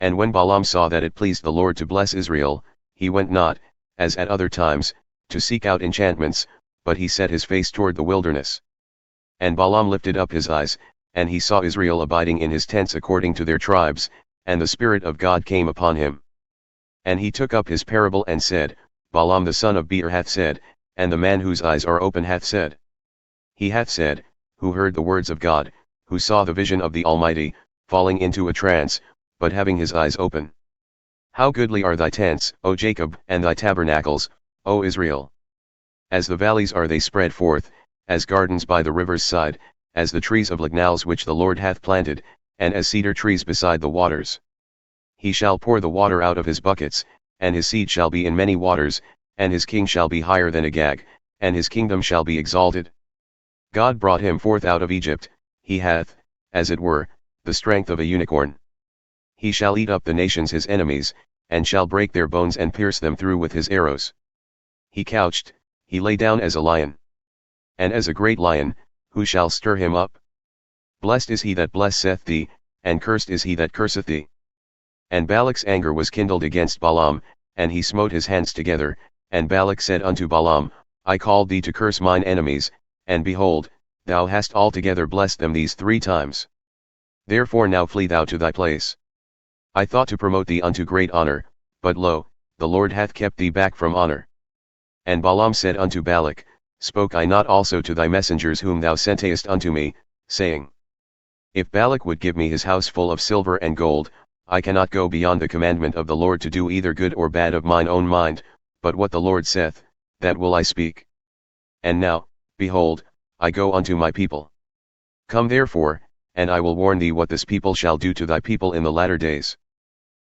And when Balaam saw that it pleased the Lord to bless Israel, he went not, as at other times, to seek out enchantments, but he set his face toward the wilderness. And Balaam lifted up his eyes, and he saw Israel abiding in his tents according to their tribes, and the Spirit of God came upon him. And he took up his parable and said, Balaam the son of Beor hath said, and the man whose eyes are open hath said. He hath said, who heard the words of God, who saw the vision of the Almighty, falling into a trance, but having his eyes open. How goodly are thy tents, O Jacob, and thy tabernacles, O Israel! As the valleys are they spread forth, as gardens by the river's side, as the trees of lignaloes which the Lord hath planted, and as cedar trees beside the waters. He shall pour the water out of his buckets, and his seed shall be in many waters, and his king shall be higher than Agag, and his kingdom shall be exalted. God brought him forth out of Egypt, he hath, as it were, the strength of a unicorn. He shall eat up the nations his enemies, and shall break their bones and pierce them through with his arrows. He couched, he lay down as a lion. And as a great lion, who shall stir him up? Blessed is he that blesseth thee, and cursed is he that curseth thee. And Balak's anger was kindled against Balaam, and he smote his hands together, and Balak said unto Balaam, I called thee to curse mine enemies, and behold, thou hast altogether blessed them these 3 times. Therefore now flee thou to thy place. I thought to promote thee unto great honor, but lo, the Lord hath kept thee back from honor. And Balaam said unto Balak, Spoke I not also to thy messengers whom thou sentest unto me, saying, If Balak would give me his house full of silver and gold, I cannot go beyond the commandment of the Lord to do either good or bad of mine own mind, but what the Lord saith, that will I speak. And now, behold, I go unto my people. Come therefore, and I will warn thee what this people shall do to thy people in the latter days.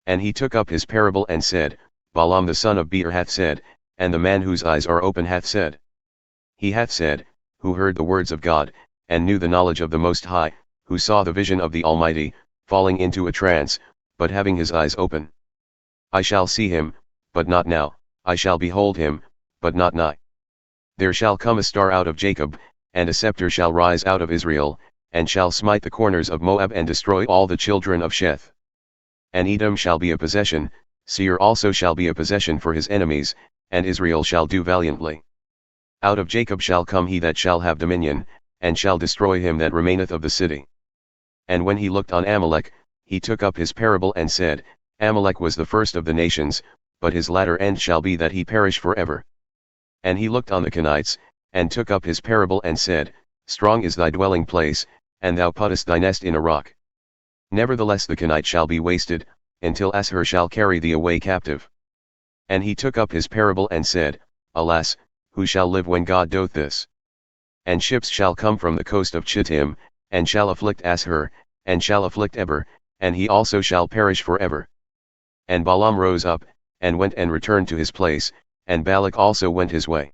And he took up his parable and said, Balaam the son of Beor hath said, and the man whose eyes are open hath said. He hath said, who heard the words of God, and knew the knowledge of the Most High, who saw the vision of the Almighty, falling into a trance, but having his eyes open. I shall see him, but not now, I shall behold him, but not nigh. There shall come a star out of Jacob, and a scepter shall rise out of Israel, and shall smite the corners of Moab and destroy all the children of Sheth. And Edom shall be a possession, Seir also shall be a possession for his enemies, and Israel shall do valiantly. Out of Jacob shall come he that shall have dominion, and shall destroy him that remaineth of the city. And when he looked on Amalek, he took up his parable and said, Amalek was the first of the nations, but his latter end shall be that he perish forever. And he looked on the Kenites, and took up his parable and said, Strong is thy dwelling place, and thou puttest thy nest in a rock. Nevertheless the Kenite shall be wasted, until Asshur shall carry thee away captive. And he took up his parable and said, Alas, who shall live when God doth this? And ships shall come from the coast of Chittim, and shall afflict Asshur, and shall afflict Eber, and he also shall perish forever. And Balaam rose up, and went and returned to his place, and Balak also went his way.